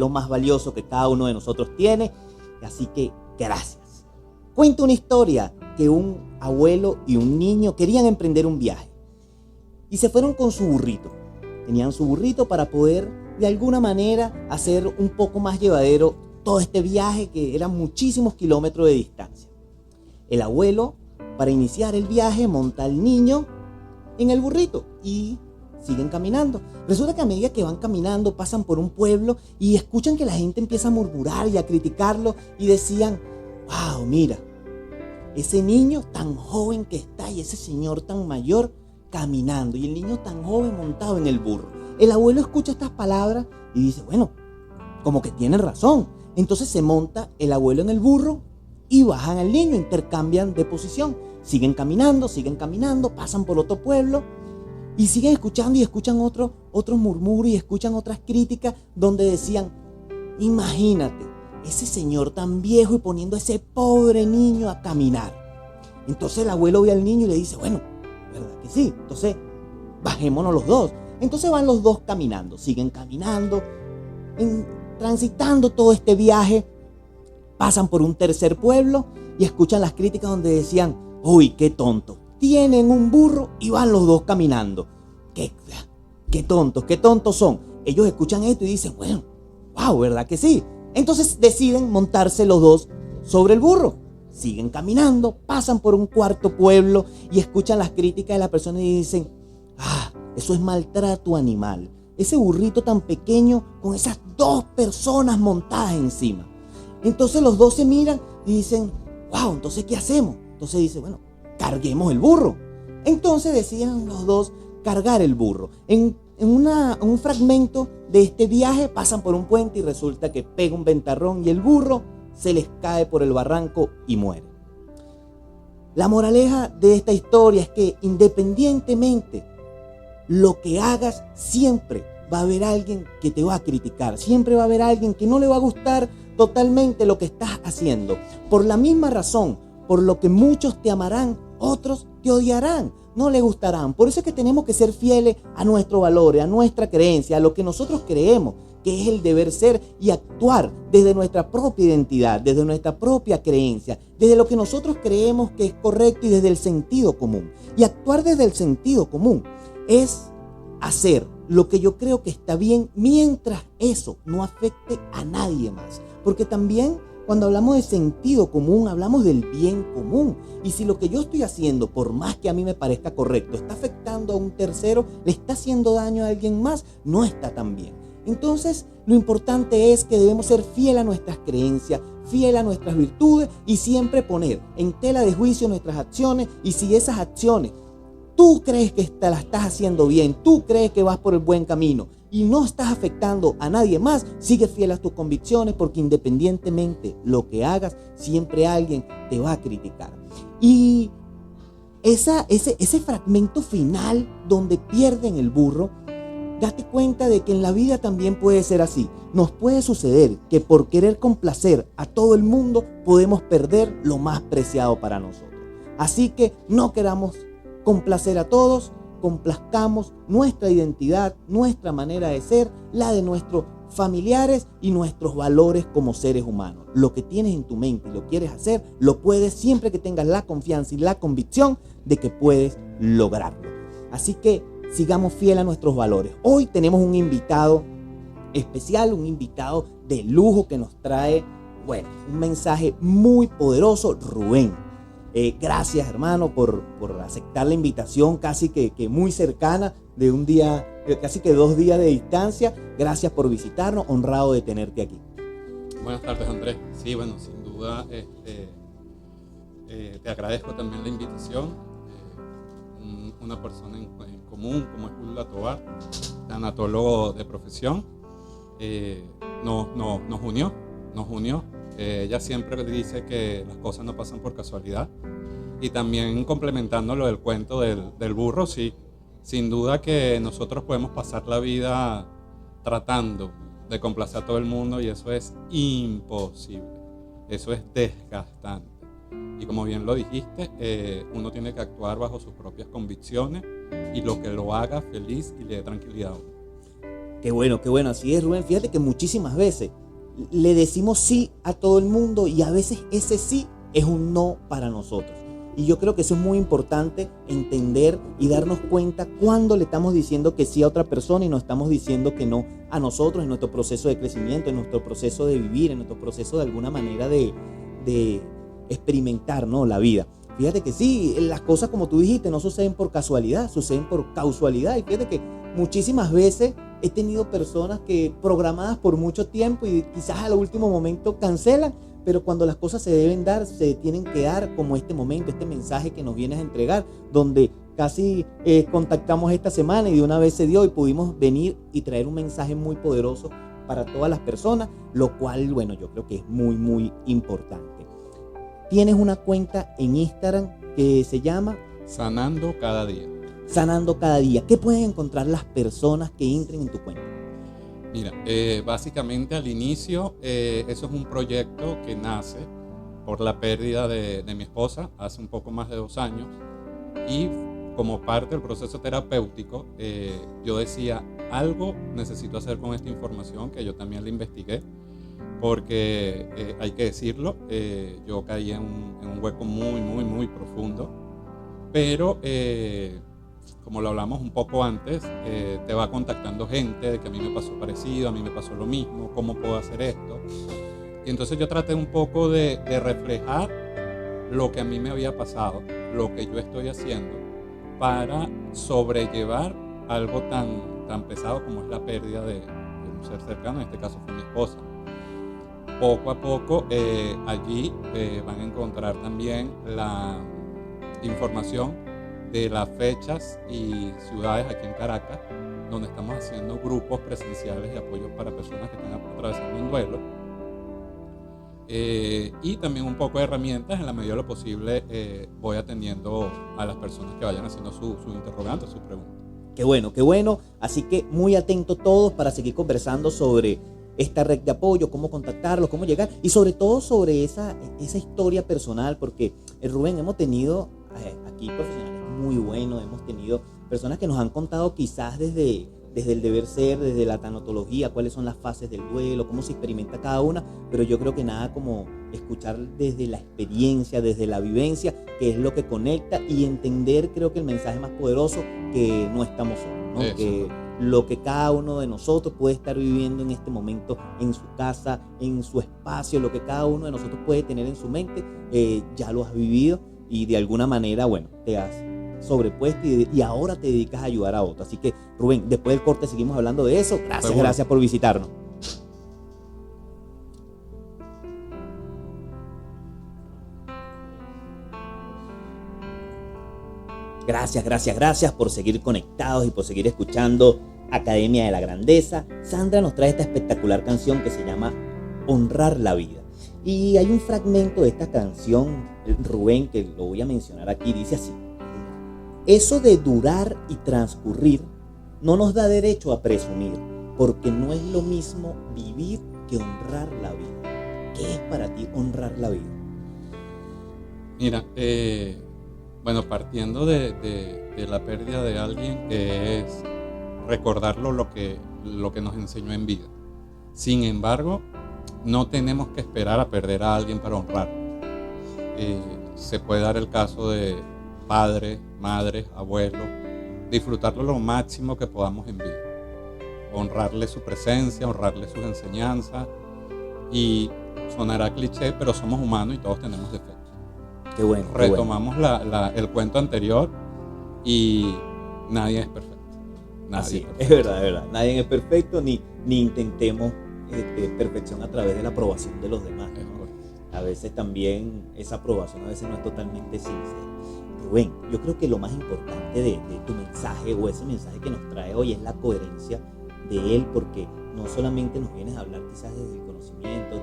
lo más valioso que cada uno de nosotros tiene. Así que gracias. Cuenta una historia que un abuelo y un niño querían emprender un viaje y se fueron con su burrito. Tenían su burrito para poder de alguna manera hacer un poco más llevadero todo este viaje, que eran muchísimos kilómetros de distancia. El abuelo, para iniciar el viaje, monta al niño en el burrito y siguen caminando. Resulta que a medida que van caminando pasan por un pueblo y escuchan que la gente empieza a murmurar y a criticarlo y decían: wow, mira, ese niño tan joven que está y ese señor tan mayor caminando y el niño tan joven montado en el burro. El abuelo escucha estas palabras y dice: bueno, como que tienen razón. Entonces se monta el abuelo en el burro y bajan al niño, intercambian de posición. Siguen caminando, pasan por otro pueblo y siguen escuchando y escuchan otros murmurios y escuchan otras críticas donde decían: imagínate, ese señor tan viejo y poniendo a ese pobre niño a caminar. Entonces el abuelo ve al niño y le dice: bueno, ¿verdad que sí? Entonces bajémonos los dos. Entonces van los dos caminando, siguen caminando, transitando todo este viaje. Pasan por un tercer pueblo y escuchan las críticas donde decían: uy, qué tonto, tienen un burro y van los dos caminando. Qué tontos son. Ellos escuchan esto y dicen: bueno, wow, ¿verdad que sí? Entonces deciden montarse los dos sobre el burro. Siguen caminando, pasan por un cuarto pueblo y escuchan las críticas de la persona y dicen: eso es maltrato animal. Ese burrito tan pequeño con esas dos personas montadas encima. Entonces los dos se miran y dicen: wow, entonces ¿qué hacemos? Entonces dice: bueno, carguemos el burro. Entonces deciden los dos cargar el burro. En un fragmento de este viaje pasan por un puente y resulta que pega un ventarrón y el burro se les cae por el barranco y muere. La moraleja de esta historia es que independientemente lo que hagas, siempre va a haber alguien que te va a criticar, siempre va a haber alguien que no le va a gustar totalmente lo que estás haciendo. Por la misma razón, por lo que muchos te amarán, otros te odiarán, no le gustarán. Por eso es que tenemos que ser fieles a nuestros valores, a nuestra creencia, a lo que nosotros creemos que es el deber ser, y actuar desde nuestra propia identidad, desde nuestra propia creencia, desde lo que nosotros creemos que es correcto y desde el sentido común. Y actuar desde el sentido común es hacer lo que yo creo que está bien mientras eso no afecte a nadie más. Porque también cuando hablamos de sentido común, hablamos del bien común. Y si lo que yo estoy haciendo, por más que a mí me parezca correcto, está afectando a un tercero, le está haciendo daño a alguien más, no está tan bien. Entonces, lo importante es que debemos ser fieles a nuestras creencias, fieles a nuestras virtudes y siempre poner en tela de juicio nuestras acciones. Y si esas acciones tú crees que las estás haciendo bien, tú crees que vas por el buen camino y no estás afectando a nadie más, sigue fiel a tus convicciones, porque independientemente lo que hagas, siempre alguien te va a criticar. Y ese fragmento final donde pierden el burro, date cuenta de que en la vida también puede ser así. Nos puede suceder que por querer complacer a todo el mundo podemos perder lo más preciado para nosotros. Así que no queramos complacer a todos, complazcamos nuestra identidad, nuestra manera de ser, la de nuestros familiares y nuestros valores como seres humanos. Lo que tienes en tu mente y lo quieres hacer, lo puedes siempre que tengas la confianza y la convicción de que puedes lograrlo. Así que sigamos fieles a nuestros valores. Hoy tenemos un invitado especial, un invitado de lujo que nos trae, un mensaje muy poderoso, Rubén. Gracias, hermano, por aceptar la invitación casi que muy cercana, de un día, casi que 2 días de distancia. Gracias por visitarnos, honrado de tenerte aquí. Buenas tardes, Andrés. Sí, bueno, sin duda te agradezco también la invitación. Una persona en común como es Julio Tobar, tanatólogo de profesión, nos unió. Ella siempre dice que las cosas no pasan por casualidad. Y también complementando lo del cuento del burro, sí, sin duda que nosotros podemos pasar la vida tratando de complacer a todo el mundo y eso es imposible, eso es desgastante. Y como bien lo dijiste, uno tiene que actuar bajo sus propias convicciones y lo que lo haga feliz y le dé tranquilidad a uno. Qué bueno, así es, Rubén. Fíjate que muchísimas veces le decimos sí a todo el mundo y a veces ese sí es un no para nosotros. Y yo creo que eso es muy importante entender y darnos cuenta cuando le estamos diciendo que sí a otra persona y no estamos diciendo que no a nosotros en nuestro proceso de crecimiento, en nuestro proceso de vivir, en nuestro proceso de alguna manera de experimentar, ¿no?, la vida. Fíjate que sí, las cosas como tú dijiste no suceden por casualidad, suceden por causalidad. Y fíjate que muchísimas veces he tenido personas que programadas por mucho tiempo y quizás al último momento cancelan, pero cuando las cosas se deben dar, se tienen que dar, como este momento, este mensaje que nos vienes a entregar, donde casi contactamos esta semana y de una vez se dio y pudimos venir y traer un mensaje muy poderoso para todas las personas, lo cual, bueno, yo creo que es muy, muy importante. Tienes una cuenta en Instagram que se llama Sanando Cada Día. Sanando Cada Día. ¿Qué pueden encontrar las personas que entren en tu cuenta? Mira, básicamente al inicio, eso es un proyecto que nace por la pérdida de mi esposa hace un poco más de 2 años, y como parte del proceso terapéutico, yo decía, algo necesito hacer con esta información, que yo también la investigué, porque hay que decirlo, yo caí en un hueco muy, muy, muy profundo, pero como lo hablamos un poco antes, te va contactando gente de que a mí me pasó parecido, a mí me pasó lo mismo, ¿cómo puedo hacer esto? Y entonces yo traté un poco de reflejar lo que a mí me había pasado, lo que yo estoy haciendo para sobrellevar algo tan pesado como es la pérdida de un ser cercano, en este caso fue mi esposa. Poco a poco allí van a encontrar también la información de las fechas y ciudades aquí en Caracas, donde estamos haciendo grupos presenciales de apoyo para personas que están atravesando un duelo. Y también un poco de herramientas, en la medida de lo posible voy atendiendo a las personas que vayan haciendo sus interrogantes, sus preguntas. Qué bueno. Así que muy atentos todos para seguir conversando sobre esta red de apoyo, cómo contactarlos, cómo llegar y sobre todo sobre esa historia personal, porque Rubén, hemos tenido aquí profesionales muy buenos, hemos tenido personas que nos han contado quizás desde el deber ser, desde la tanatología, cuáles son las fases del duelo, cómo se experimenta cada una, pero yo creo que nada como escuchar desde la experiencia, desde la vivencia, que es lo que conecta, y entender, creo que el mensaje más poderoso, que no estamos solos, ¿no? Que lo que cada uno de nosotros puede estar viviendo en este momento en su casa, en su espacio, lo que cada uno de nosotros puede tener en su mente, ya lo has vivido y de alguna manera, bueno, te has sobrepuesto y ahora te dedicas a ayudar a otros. Así que, Rubén, después del corte seguimos hablando de eso. Gracias por visitarnos. Gracias por seguir conectados y por seguir escuchando Academia de la Grandeza. Sandra nos trae esta espectacular canción que se llama Honrar la Vida. Y hay un fragmento de esta canción, Rubén, que lo voy a mencionar aquí, dice así: eso de durar y transcurrir no nos da derecho a presumir, porque no es lo mismo vivir que honrar la vida. ¿Qué es para ti honrar la vida? Mira, bueno, partiendo de la pérdida de alguien, es recordarlo lo que nos enseñó en vida. Sin embargo, no tenemos que esperar a perder a alguien para honrar. Se puede dar el caso de padres, madres, abuelos, disfrutarlo lo máximo que podamos en vida. Honrarle su presencia, honrarle sus enseñanzas. Y sonará cliché, pero somos humanos y todos tenemos defectos. Qué bueno. Retomamos el cuento anterior y nadie es perfecto. Así, es verdad. Nadie es perfecto, ni intentemos perfección a través de la aprobación de los demás, ¿no? A veces también esa aprobación no es totalmente sincera. Rubén, yo creo que lo más importante de tu mensaje, o ese mensaje que nos trae hoy, es la coherencia de él, porque no solamente nos vienes a hablar quizás desde el conocimiento,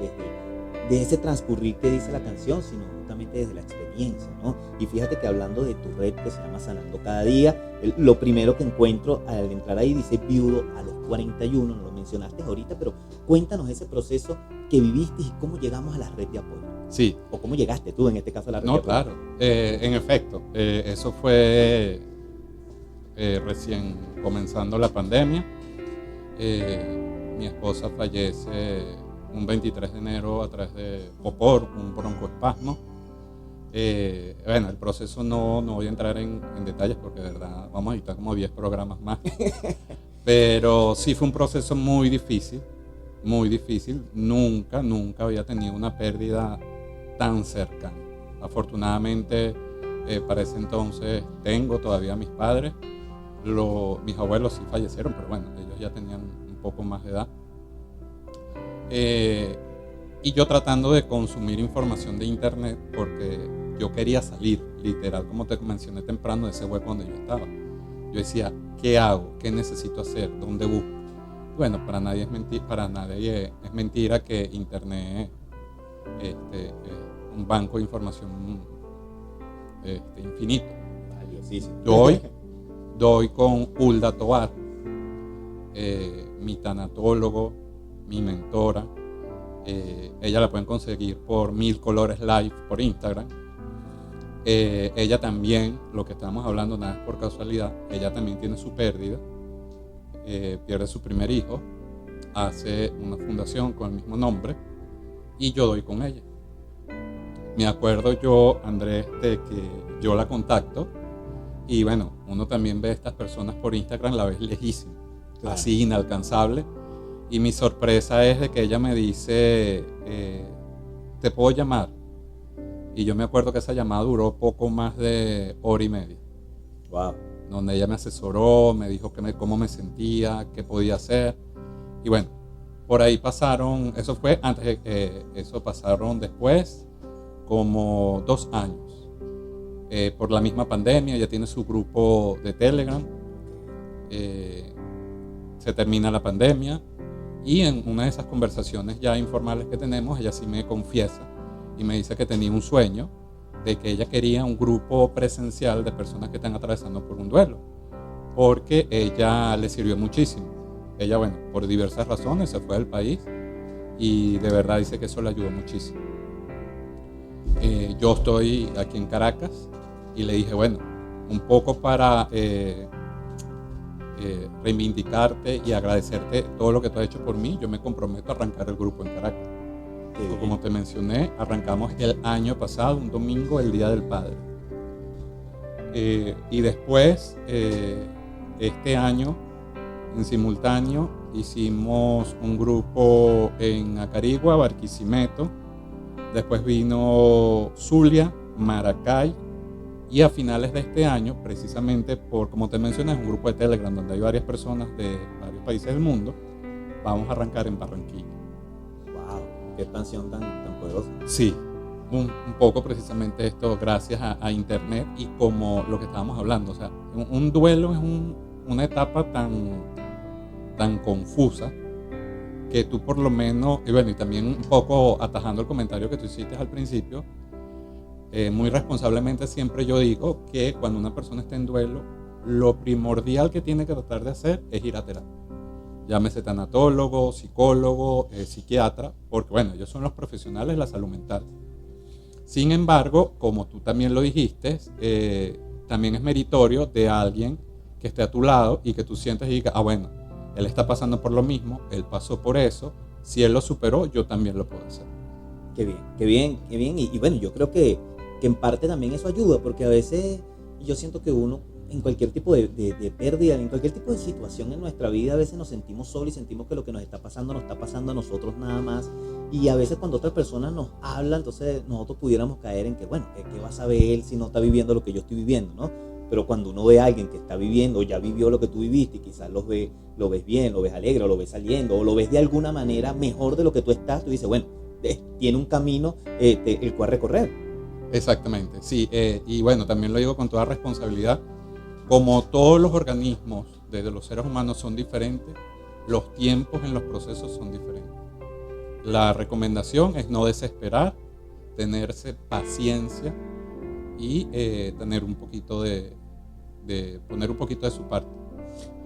de ese transcurrir que dice la canción, sino justamente desde la experiencia, ¿no? Y fíjate que hablando de tu red que se llama Sanando Cada Día, lo primero que encuentro al entrar ahí dice viudo a los 41, no lo mencionaste ahorita, pero cuéntanos ese proceso que viviste y cómo llegamos a la red de apoyo. Sí. O cómo llegaste tú, en este caso, a la red de apoyo. No, claro. En efecto, eso fue recién comenzando la pandemia. Mi esposa fallece un 23 de enero a través o por un broncoespasmo. Bueno, el proceso no voy a entrar en detalles porque de verdad vamos a editar como 10 programas más. Pero sí fue un proceso muy difícil, muy difícil. Nunca había tenido una pérdida tan cercana. Afortunadamente, para ese entonces tengo todavía a mis padres. Mis abuelos sí fallecieron, pero bueno, ellos ya tenían un poco más de edad. Y yo tratando de consumir información de internet porque yo quería salir, literal, como te mencioné temprano, de ese hueco donde yo estaba. Yo decía, ¿qué hago? ¿Qué necesito hacer? ¿Dónde busco? Bueno, para nadie es mentira que internet es un banco de información infinito. Valiosísimo. Doy con Hulda Tovar, mi tanatólogo, mi mentora. Ella la pueden conseguir por 1000 Colores Live por Instagram. Ella también, lo que estábamos hablando nada es por casualidad, ella también tiene su pérdida, pierde su primer hijo, hace una fundación con el mismo nombre y yo doy con ella. Me acuerdo yo, Andrés, de que yo la contacto y bueno, uno también ve a estas personas por Instagram, la ves lejísima, claro, así inalcanzable. Y mi sorpresa es de que ella me dice, ¿te puedo llamar? Y yo me acuerdo que esa llamada duró poco más de hora y media. Wow. Donde ella me asesoró, me dijo cómo me sentía, qué podía hacer. Y bueno, por ahí pasaron, eso fue antes, eso pasaron después como 2 años. Por la misma pandemia, ella tiene su grupo de Telegram. Se termina la pandemia. Y en una de esas conversaciones ya informales que tenemos, ella sí me confiesa y me dice que tenía un sueño de que ella quería un grupo presencial de personas que están atravesando por un duelo, porque ella le sirvió muchísimo. Ella, bueno, por diversas razones se fue del país y de verdad dice que eso le ayudó muchísimo. Yo estoy aquí en Caracas y le dije, bueno, un poco para reivindicarte y agradecerte todo lo que tú has hecho por mí, yo me comprometo a arrancar el grupo en Caracas. Como te mencioné, arrancamos el año pasado, un domingo, el Día del Padre. Y después, este año, en simultáneo, hicimos un grupo en Acarigua, Barquisimeto. Después vino Zulia, Maracay. Y a finales de este año, precisamente por, como te mencioné, es un grupo de Telegram donde hay varias personas de varios países del mundo, vamos a arrancar en Barranquilla. ¡Wow! ¡Qué expansión tan poderosa! Sí, un poco precisamente esto gracias a Internet y como lo que estábamos hablando. O sea, un duelo es una etapa tan confusa que tú por lo menos, y bueno, y también un poco atajando el comentario que tú hiciste al principio, muy responsablemente siempre yo digo que cuando una persona está en duelo, lo primordial que tiene que tratar de hacer es ir a terapia. Llámese tanatólogo, psicólogo, psiquiatra, porque bueno, ellos son los profesionales de la salud mental. Sin embargo, como tú también lo dijiste, también es meritorio de alguien que esté a tu lado y que tú sientas y digas, bueno, él está pasando por lo mismo, él pasó por eso, si él lo superó, yo también lo puedo hacer. Qué bien, qué bien, qué bien. Y bueno, yo creo que en parte también eso ayuda, porque a veces yo siento que uno, en cualquier tipo de pérdida, en cualquier tipo de situación en nuestra vida, a veces nos sentimos solos y sentimos que lo que nos está pasando a nosotros nada más. Y a veces cuando otra persona nos habla, entonces nosotros pudiéramos caer en que, bueno, ¿qué va a saber él si no está viviendo lo que yo estoy viviendo, ¿no? Pero cuando uno ve a alguien que está viviendo, o ya vivió lo que tú viviste, y quizás lo ves bien, lo ves alegre, o lo ves saliendo, o lo ves de alguna manera mejor de lo que tú estás, tú dices, bueno, tiene un camino el cual recorrer. Exactamente, sí, y bueno, también lo digo con toda responsabilidad, como todos los organismos de los seres humanos son diferentes, los tiempos en los procesos son diferentes. La recomendación es no desesperar, tenerse paciencia y tener un poquito poner un poquito de su parte.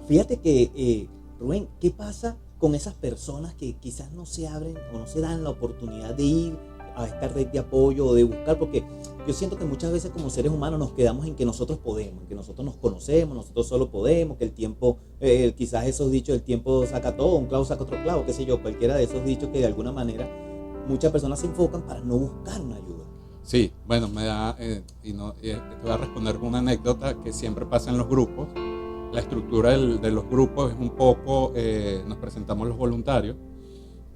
Fíjate que, Rubén, ¿qué pasa con esas personas que quizás no se abren o no se dan la oportunidad de ir a esta red de apoyo o de buscar, porque yo siento que muchas veces como seres humanos nos quedamos en que nosotros podemos, en que nosotros nos conocemos, nosotros solo podemos, que el tiempo, quizás esos dichos, el tiempo saca todo, un clavo saca otro clavo, qué sé yo, cualquiera de esos dichos que de alguna manera muchas personas se enfocan para no buscar una ayuda. Sí, bueno, me da, te voy a responder con una anécdota que siempre pasa en los grupos. La estructura de los grupos es un poco, nos presentamos los voluntarios,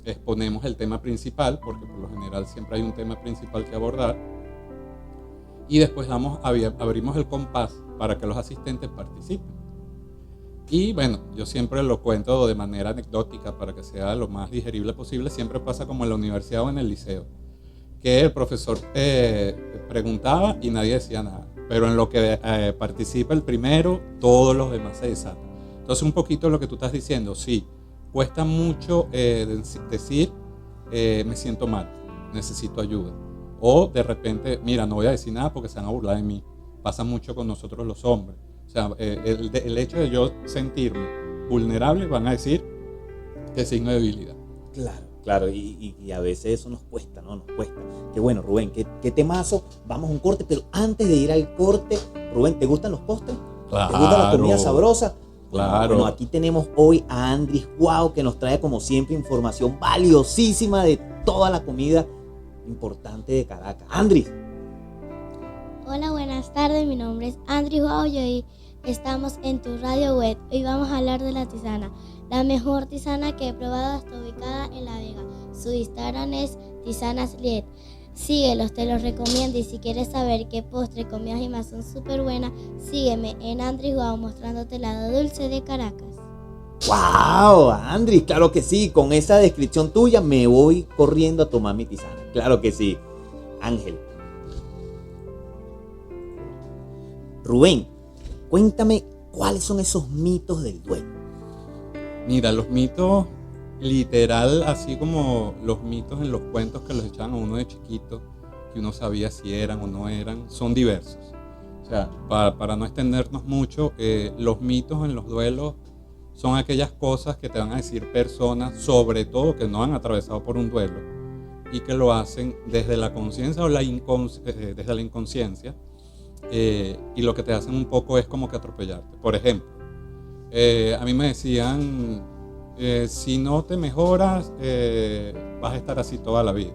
exponemos el tema principal, porque por lo general siempre hay un tema principal que abordar, y después abrimos el compás para que los asistentes participen. Y bueno, yo siempre lo cuento de manera anecdótica para que sea lo más digerible posible. Siempre pasa como en la universidad o en el liceo, que el profesor preguntaba y nadie decía nada, pero en lo que participa el primero, todos los demás se desatan. Entonces un poquito lo que tú estás diciendo, sí, cuesta mucho decir me siento mal, necesito ayuda, o de repente, mira, no voy a decir nada porque se van a burlar de mí. Pasa mucho con nosotros los hombres, o sea, el hecho de yo sentirme vulnerable, van a decir que es signo de debilidad. Claro, y a veces eso nos cuesta, ¿no? Nos cuesta. Qué bueno, Rubén, qué temazo. Vamos a un corte, pero antes de ir al corte, Rubén, ¿te gustan los postres? Claro. ¿Te gusta la comida sabrosa? Claro. Bueno, aquí tenemos hoy a Andris Guau, que nos trae como siempre información valiosísima de toda la comida importante de Caracas. Andris. Hola, buenas tardes, mi nombre es Andris Guau y hoy estamos en tu radio web. Hoy vamos a hablar de la tisana, la mejor tisana que he probado, está ubicada en La Vega. Su Instagram es tisanasliet. Síguelos, te los recomiendo, y si quieres saber qué postre, comidas y más son súper buenas, sígueme en Andris Guau mostrándote el lado dulce de Caracas. ¡Wow! Andris, claro que sí, con esa descripción tuya me voy corriendo a tomar mi tisana. Claro que sí. Ángel. Rubén, cuéntame cuáles son esos mitos del duelo. Mira, los mitos, literal, así como los mitos en los cuentos que los echaban a uno de chiquito, que uno sabía si eran o no eran, son diversos. O sea, para no extendernos mucho, los mitos en los duelos son aquellas cosas que te van a decir personas, sobre todo que no han atravesado por un duelo, y que lo hacen desde la conciencia o desde la inconsciencia, y lo que te hacen un poco es como que atropellarte. Por ejemplo, a mí me decían, si no te mejoras, vas a estar así toda la vida.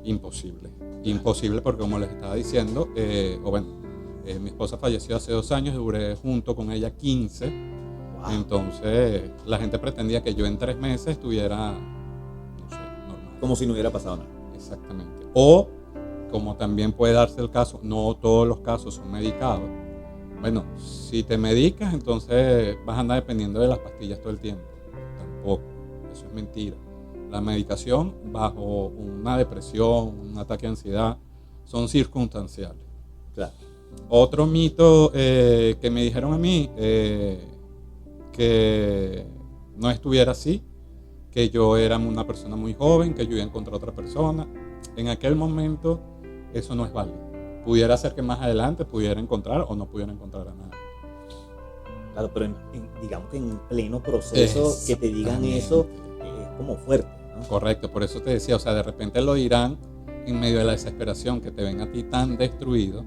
Imposible porque, como les estaba diciendo, mi esposa falleció hace 2 años y duré junto con ella 15. Wow. Entonces la gente pretendía que yo en 3 meses estuviera, no sé, normal. Como si no hubiera pasado nada. Exactamente. O, como también puede darse el caso, no todos los casos son medicados. Bueno, si te medicas, entonces vas a andar dependiendo de las pastillas todo el tiempo. Tampoco, eso es mentira. La medicación bajo una depresión, un ataque de ansiedad, son circunstanciales. Claro. Otro mito que me dijeron a mí, que no estuviera así, que yo era una persona muy joven, que yo iba a encontrar a otra persona. En aquel momento eso no es válido. Pudiera ser que más adelante pudiera encontrar o no pudiera encontrar a nadie. Claro, pero digamos que en pleno proceso que te digan eso es como fuerte, ¿no? Correcto, por eso te decía, o sea, de repente lo dirán en medio de la desesperación, que te ven a ti tan destruido,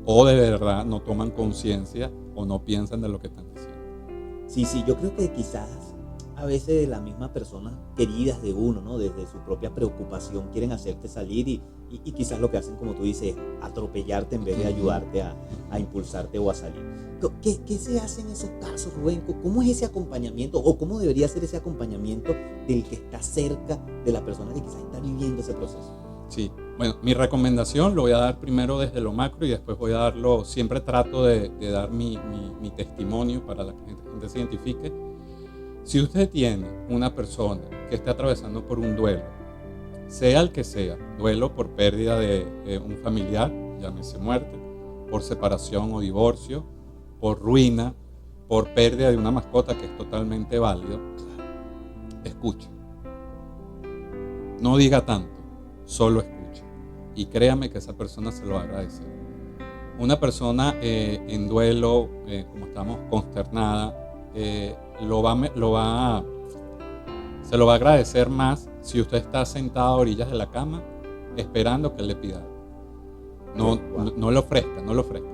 o de verdad no toman conciencia o no piensan de lo que están diciendo. Sí, yo creo que quizás a veces las mismas personas queridas de uno, ¿no? Desde su propia preocupación quieren hacerte salir y quizás lo que hacen, como tú dices, es atropellarte en vez de ayudarte a impulsarte o a salir. ¿Qué se hace en esos casos, Rubén? ¿Cómo es ese acompañamiento o cómo debería ser ese acompañamiento del que está cerca de la persona que quizás está viviendo ese proceso? Sí, bueno, mi recomendación lo voy a dar primero desde lo macro y después voy a darlo, siempre trato de dar mi testimonio para que la gente se identifique. Si usted tiene una persona que esté atravesando por un duelo, sea el que sea, duelo por pérdida de un familiar, llámese muerte, por separación o divorcio, por ruina, por pérdida de una mascota, que es totalmente válido, escuche. No diga tanto, solo escuche. Y créame que esa persona se lo va a agradecer. Una persona en duelo, como estamos, consternada, se lo va a agradecer más si usted está sentado a orillas de la cama esperando que él le pida algo. No lo ofrezca, no lo ofrezca.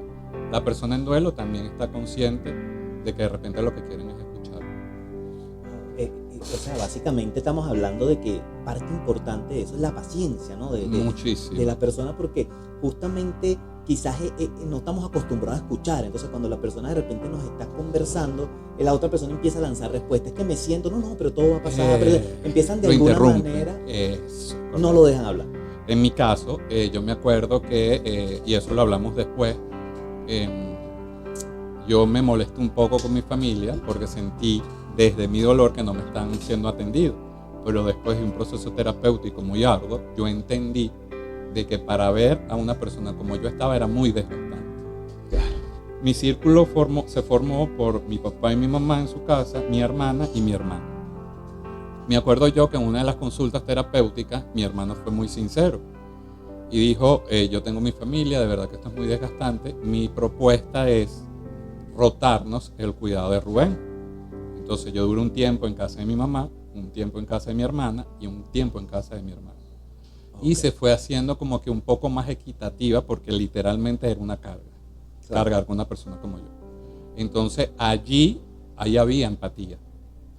La persona en duelo también está consciente de que de repente lo que quieren es escuchar. O sea, básicamente estamos hablando de que parte importante de eso es la paciencia, ¿no? Muchísimo. De la persona, porque justamente quizás no estamos acostumbrados a escuchar. Entonces, cuando la persona de repente nos está conversando, la otra persona empieza a lanzar respuestas. Es que me siento, no, pero todo va a pasar. Pero empiezan de alguna manera, no lo dejan hablar. En mi caso, yo me acuerdo que, y eso lo hablamos después, yo me molesté un poco con mi familia porque sentí desde mi dolor que no me están siendo atendidos. Pero después de un proceso terapéutico muy arduo, yo entendí de que para ver a una persona como yo estaba era muy desgastante. Mi círculo se formó por mi papá y mi mamá en su casa, mi hermana y mi hermano. Me acuerdo yo que en una de las consultas terapéuticas mi hermano fue muy sincero y dijo, yo tengo mi familia, de verdad que esto es muy desgastante, mi propuesta es rotarnos el cuidado de Rubén. Entonces yo duré un tiempo en casa de mi mamá, un tiempo en casa de mi hermana y un tiempo en casa de mi hermano. Okay. Y se fue haciendo como que un poco más equitativa porque literalmente era una carga, cargar con una persona como yo. Entonces ahí había empatía,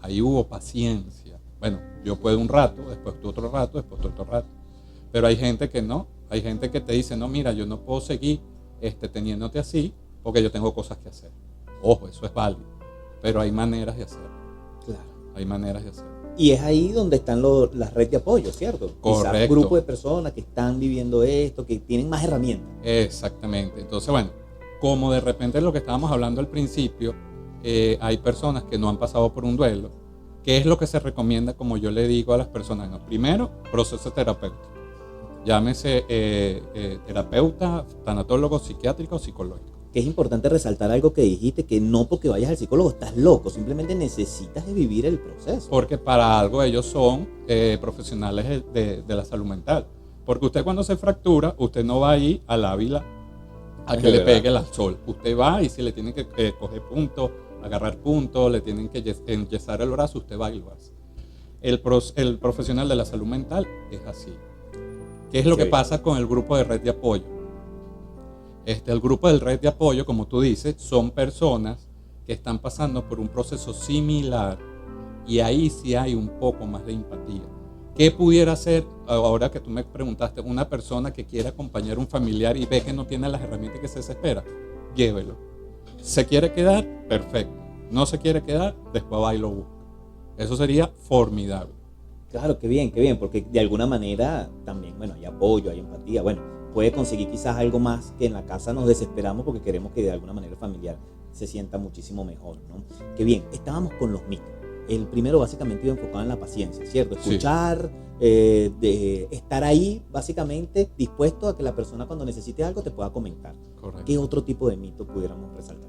ahí hubo paciencia. Bueno, yo puedo un rato, después tú otro rato, después tú otro rato. Pero hay gente que no, hay gente que te dice, no, mira, yo no puedo seguir teniéndote así porque yo tengo cosas que hacer. Ojo, eso es válido, pero hay maneras de hacerlo. Claro. Hay maneras de hacerlo. Y es ahí donde están las redes de apoyo, ¿cierto? Correcto. Quizás grupos de personas que están viviendo esto, que tienen más herramientas. Exactamente. Entonces, bueno, como de repente lo que estábamos hablando al principio, hay personas que no han pasado por un duelo. ¿Qué es lo que se recomienda, como yo le digo a las personas? No, primero, proceso terapéutico. Llámese terapeuta, tanatólogo, psiquiátrico o psicológico. Que es importante resaltar algo que dijiste, que no porque vayas al psicólogo estás loco, simplemente necesitas de vivir el proceso. Porque para algo ellos son profesionales de la salud mental. Porque usted cuando se fractura, usted no va a ir al Ávila a que le pegue el sol. Usted va y si le tienen que coger puntos, agarrar puntos, le tienen que enyesar el brazo, usted va y lo hace. El profesional de la salud mental es así. ¿Qué es lo que pasa con el grupo de red de apoyo? El grupo de red de apoyo, como tú dices, son personas que están pasando por un proceso similar y ahí sí hay un poco más de empatía. ¿Qué pudiera ser, ahora que tú me preguntaste, una persona que quiere acompañar a un familiar y ve que no tiene las herramientas que se desespera? Llévelo. ¿Se quiere quedar? Perfecto. ¿No se quiere quedar? Después va y lo busca. Eso sería formidable. Claro, qué bien, porque de alguna manera también, bueno, hay apoyo, hay empatía, bueno, puede conseguir quizás algo más que en la casa nos desesperamos porque queremos que de alguna manera el familiar se sienta muchísimo mejor, ¿no? Qué bien, estábamos con los mitos. El primero básicamente iba enfocado en la paciencia, ¿cierto? Escuchar, sí. De estar ahí básicamente dispuesto a que la persona cuando necesite algo te pueda comentar. Correcto. ¿Qué otro tipo de mito pudiéramos resaltar?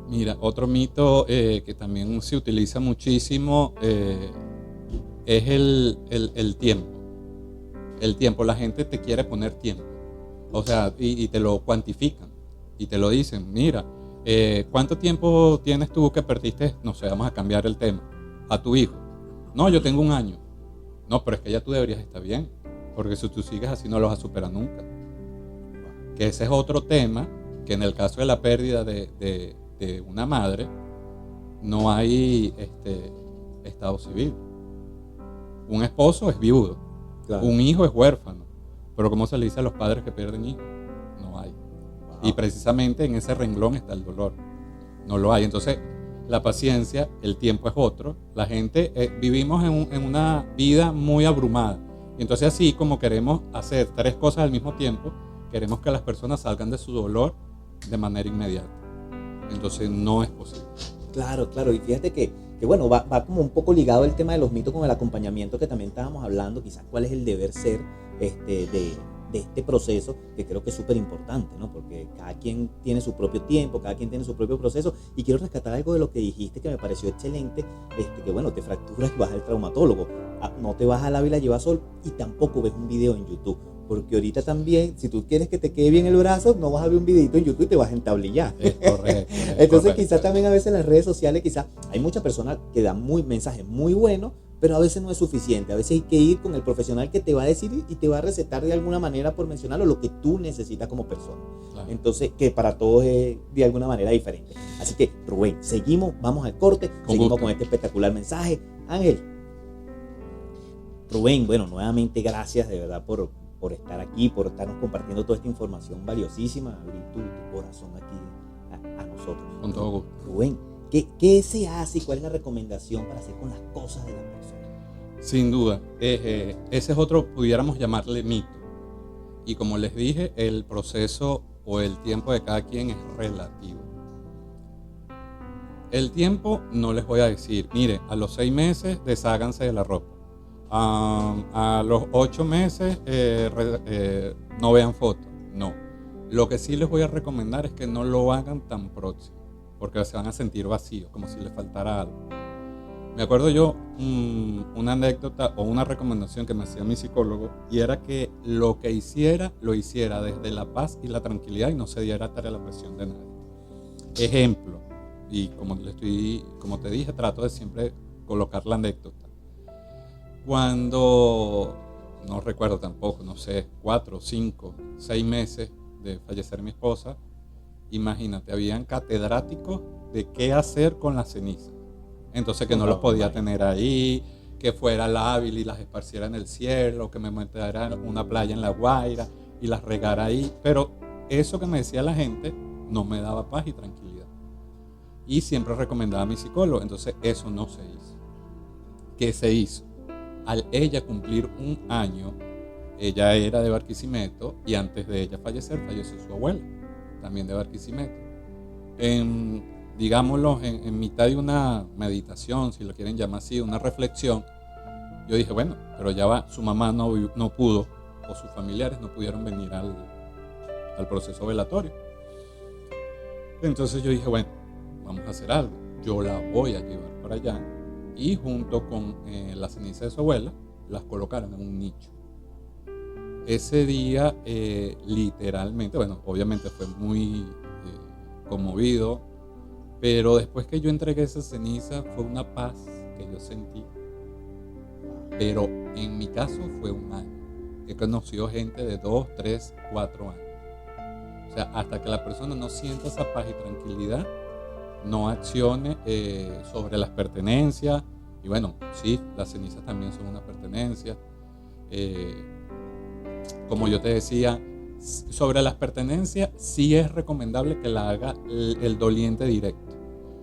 Mira, otro mito que también se utiliza muchísimo es el tiempo. El tiempo, la gente te quiere poner tiempo. O sea, y te lo cuantifican y te lo dicen, mira, ¿cuánto tiempo tienes tú que perdiste? No sé, vamos a cambiar el tema, a tu hijo. No, yo tengo 1 año. No, pero es que ya tú deberías estar bien, porque si tú sigues así no lo vas a superar nunca. Que ese es otro tema, que en el caso de la pérdida de una madre, no hay estado civil. Un esposo es viudo, claro. Un hijo es huérfano. Pero ¿cómo se le dice a los padres que pierden hijos? No hay. Wow. Y precisamente en ese renglón está el dolor. No lo hay. Entonces, la paciencia, el tiempo es otro. La gente, vivimos en una vida muy abrumada. Y entonces así como queremos hacer 3 cosas al mismo tiempo, queremos que las personas salgan de su dolor de manera inmediata. Entonces no es posible. Claro. Y fíjate que bueno, va como un poco ligado el tema de los mitos con el acompañamiento que también estábamos hablando, quizás cuál es el deber ser de este proceso, que creo que es súper importante, ¿no? Porque cada quien tiene su propio tiempo, cada quien tiene su propio proceso, y quiero rescatar algo de lo que dijiste que me pareció excelente, que bueno, te fracturas y vas al traumatólogo, no te vas al Ávila Lleva Sol y tampoco ves un video en YouTube. Porque ahorita también, si tú quieres que te quede bien el brazo, no vas a ver un videito en YouTube y te vas a entablillar. Es correcto. Entonces quizás también a veces en las redes sociales, quizás hay muchas personas que dan mensajes muy buenos, pero a veces no es suficiente. A veces hay que ir con el profesional que te va a decir y te va a recetar de alguna manera, por mencionarlo, lo que tú necesitas como persona. Claro. Entonces, que para todos es de alguna manera diferente. Así que, Rubén, seguimos, vamos al corte, seguimos con este espectacular mensaje. Ángel, Rubén, bueno, nuevamente gracias de verdad por estar aquí, por estarnos compartiendo toda esta información valiosísima, abrir tu corazón aquí a nosotros. Con todo gusto. Rubén, ¿qué se hace y cuál es la recomendación para hacer con las cosas de la persona? Sin duda, ese es otro, pudiéramos llamarle mito. Y como les dije, el proceso o el tiempo de cada quien es relativo. El tiempo no les voy a decir, mire, a los 6 meses desháganse de la ropa. A los 8 meses no vean fotos. No. Lo que sí les voy a recomendar es que no lo hagan tan próximo, porque se van a sentir vacíos, como si les faltara algo. Me acuerdo yo una anécdota o una recomendación que me hacía mi psicólogo, y era que lo que hiciera, lo hiciera desde la paz y la tranquilidad y no se diera tarea a la presión de nadie. Ejemplo, y como te dije, trato de siempre colocar la anécdota. Cuando, no recuerdo tampoco, no sé, 4, 5, 6 meses de fallecer mi esposa, imagínate, habían catedráticos de qué hacer con las cenizas. Entonces que no los podía tener ahí, que fuera lábil y las esparciera en el cielo, que me metiera en una playa en La Guaira y las regara ahí. Pero eso que me decía la gente no me daba paz y tranquilidad. Y siempre recomendaba a mi psicólogo. Entonces eso no se hizo. ¿Qué se hizo? Al ella cumplir 1 año, ella era de Barquisimeto y antes de ella falleció su abuela, también de Barquisimeto. Digámoslo, en mitad de una meditación, si lo quieren llamar así, una reflexión, yo dije, bueno, pero ya va, su mamá no pudo, o sus familiares no pudieron venir al proceso velatorio. Entonces yo dije, bueno, vamos a hacer algo, yo la voy a llevar para allá, y junto con la ceniza de su abuela, las colocaron en un nicho. Ese día, literalmente, bueno, obviamente fue muy conmovido, pero después que yo entregué esa ceniza, fue una paz que yo sentí. Pero en mi caso fue 1 año. He conocido gente de 2, 3, 4 años. O sea, hasta que la persona no sienta esa paz y tranquilidad, no accione sobre las pertenencias. Y bueno, sí, las cenizas también son una pertenencia. Como yo te decía, sobre las pertenencias sí es recomendable que la haga el doliente directo.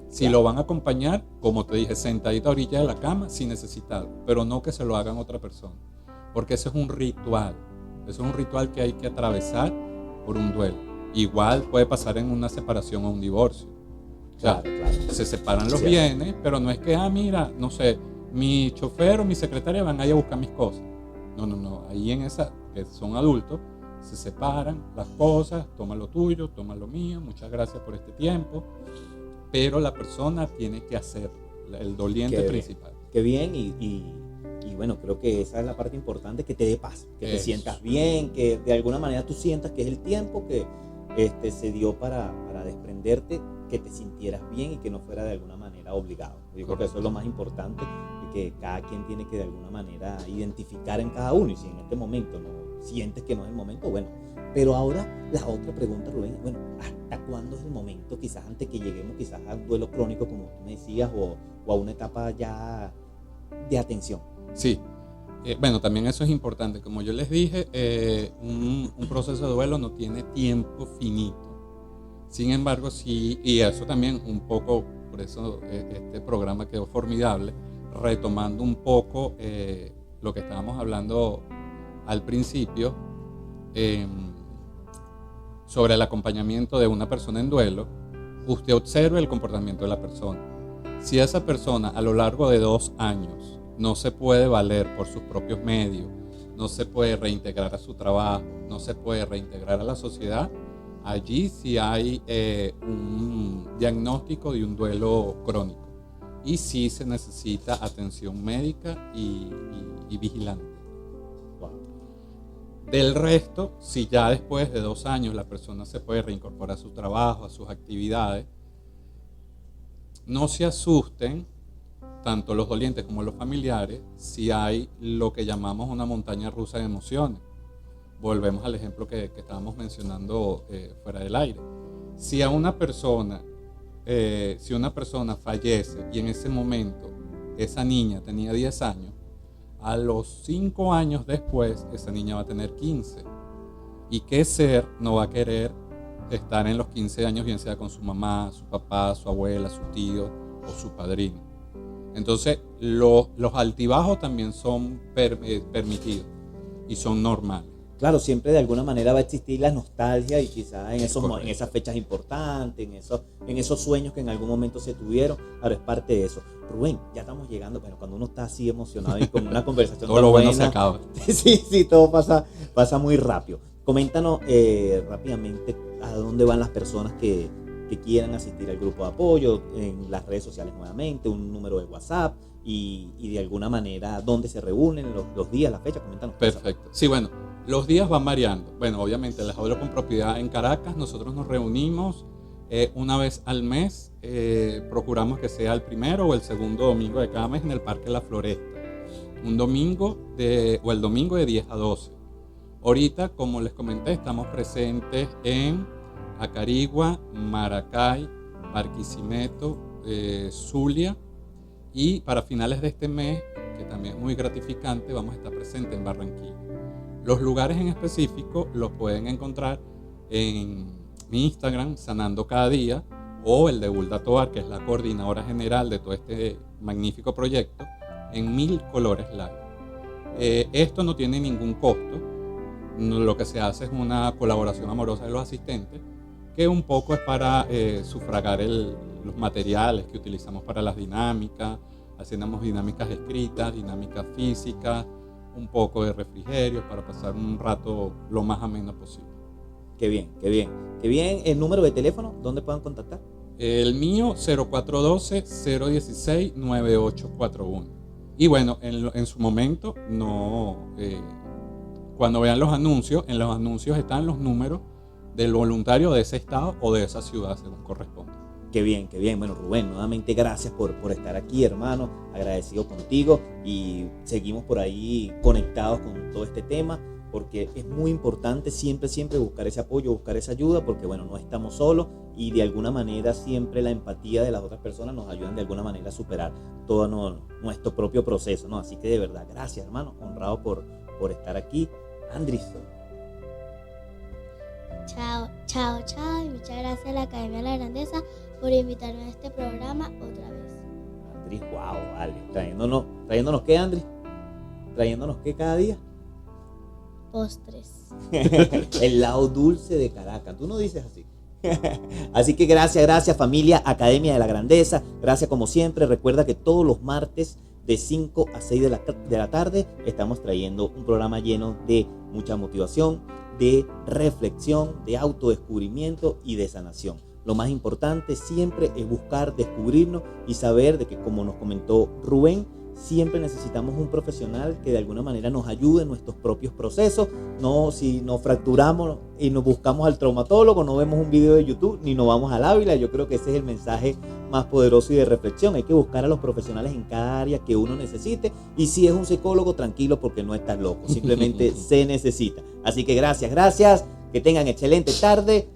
Si lo van a acompañar, como te dije, sentadita a orilla de la cama, si necesita algo, pero no que se lo hagan otra persona, porque ese es un ritual. Eso es un ritual que hay que atravesar por un duelo. Igual puede pasar en una separación o un divorcio. O sea, claro. Se separan los bienes, pero no es que, mira, no sé, mi chofer o mi secretaria van ahí a buscar mis cosas. No. Ahí en esa, que son adultos, se separan las cosas, toma lo tuyo, toma lo mío, muchas gracias por este tiempo. Pero la persona tiene que hacer el doliente principal. Qué bien, y bueno, creo que esa es la parte importante, que te dé paz, que te sientas bien, que de alguna manera tú sientas que es el tiempo que se dio para desprenderte, que te sintieras bien y que no fuera de alguna manera obligado. Yo creo que eso es lo más importante, y que cada quien tiene que de alguna manera identificar en cada uno, y si en este momento no sientes que no es el momento, bueno. Pero ahora la otra pregunta, Rubén, bueno, ¿hasta cuándo es el momento? Quizás antes que lleguemos quizás a un duelo crónico, como tú me decías, o a una etapa ya de atención. Sí, bueno, también eso es importante. Como yo les dije, un proceso de duelo no tiene tiempo finito. Sin embargo, sí, y eso también un poco, por eso este programa quedó formidable, retomando un poco lo que estábamos hablando al principio, sobre el acompañamiento de una persona en duelo. Usted observe el comportamiento de la persona. Si esa persona a lo largo de 2 años no se puede valer por sus propios medios, no se puede reintegrar a su trabajo, no se puede reintegrar a la sociedad, allí sí hay un diagnóstico de un duelo crónico, y sí se necesita atención médica y vigilante. Del resto, si ya después de 2 años la persona se puede reincorporar a su trabajo, a sus actividades, no se asusten tanto los dolientes como los familiares, si hay lo que llamamos una montaña rusa de emociones. Volvemos al ejemplo que estábamos mencionando fuera del aire. Si una persona fallece y en ese momento esa niña tenía 10 años, a los 5 años después esa niña va a tener 15. ¿Y qué ser no va a querer estar en los 15 años, bien sea con su mamá, su papá, su abuela, su tío o su padrino? Entonces, los altibajos también son permitidos y son normales. Claro, siempre de alguna manera va a existir la nostalgia y quizás en esas fechas importantes, en esos sueños que en algún momento se tuvieron. Ahora es parte de eso. Rubén, ya estamos llegando, bueno, cuando uno está así emocionado y con una conversación todo lo bueno se acaba. Sí, todo pasa muy rápido. Coméntanos rápidamente a dónde van las personas que quieran asistir al grupo de apoyo, en las redes sociales nuevamente, un número de WhatsApp y de alguna manera dónde se reúnen, los días, la fecha. Coméntanos. Perfecto. Sí, bueno. Los días van variando. Bueno, obviamente, les hablo con propiedad en Caracas. Nosotros nos reunimos una vez al mes. Procuramos que sea el primero o el segundo domingo de cada mes en el Parque La Floresta. El domingo de 10 a 12. Ahorita, como les comenté, estamos presentes en Acarigua, Maracay, Barquisimeto, Zulia. Y para finales de este mes, que también es muy gratificante, vamos a estar presentes en Barranquilla. Los lugares en específico los pueden encontrar en mi Instagram, Sanando Cada Día, o el de Hulda Tovar, que es la coordinadora general de todo este magnífico proyecto, en 1000 Colores Live. Esto no tiene ningún costo. Lo que se hace es una colaboración amorosa de los asistentes, que un poco es para sufragar los materiales que utilizamos para las dinámicas. Hacemos dinámicas escritas, dinámicas físicas, un poco de refrigerio para pasar un rato lo más ameno posible. Qué bien. ¿El número de teléfono? ¿Dónde puedan contactar? El mío, 0412-016-9841. Y bueno, en su momento, cuando vean los anuncios, en los anuncios están los números del voluntario de ese estado o de esa ciudad, según corresponde. Qué bien. Bueno, Rubén, nuevamente gracias por estar aquí, hermano. Agradecido contigo y seguimos por ahí conectados con todo este tema, porque es muy importante siempre buscar ese apoyo, buscar esa ayuda, porque bueno, no estamos solos y de alguna manera siempre la empatía de las otras personas nos ayudan de alguna manera a superar todo nuestro propio proceso, ¿no? Así que de verdad, gracias, hermano. Honrado por estar aquí. Andris. Chao. Y muchas gracias a la Academia de la Grandeza por invitarme a este programa otra vez. Andris, wow, vale. ¿Trayéndonos qué, Andris? ¿Trayéndonos qué cada día? Postres. El lado dulce de Caracas. Tú no dices así. Así que gracias familia Academia de la Grandeza. Gracias como siempre. Recuerda que todos los martes de 5 a 6 de la tarde estamos trayendo un programa lleno de mucha motivación, de reflexión, de autodescubrimiento y de sanación. Lo más importante siempre es buscar descubrirnos y saber de que, como nos comentó Rubén, siempre necesitamos un profesional que de alguna manera nos ayude en nuestros propios procesos. No, si nos fracturamos y nos buscamos al traumatólogo, no vemos un video de YouTube ni nos vamos al Ávila. Yo creo que ese es el mensaje más poderoso y de reflexión. Hay que buscar a los profesionales en cada área que uno necesite, y si es un psicólogo, tranquilo, porque no estás loco, simplemente se necesita. Así que gracias, que tengan excelente tarde.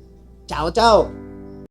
Chao.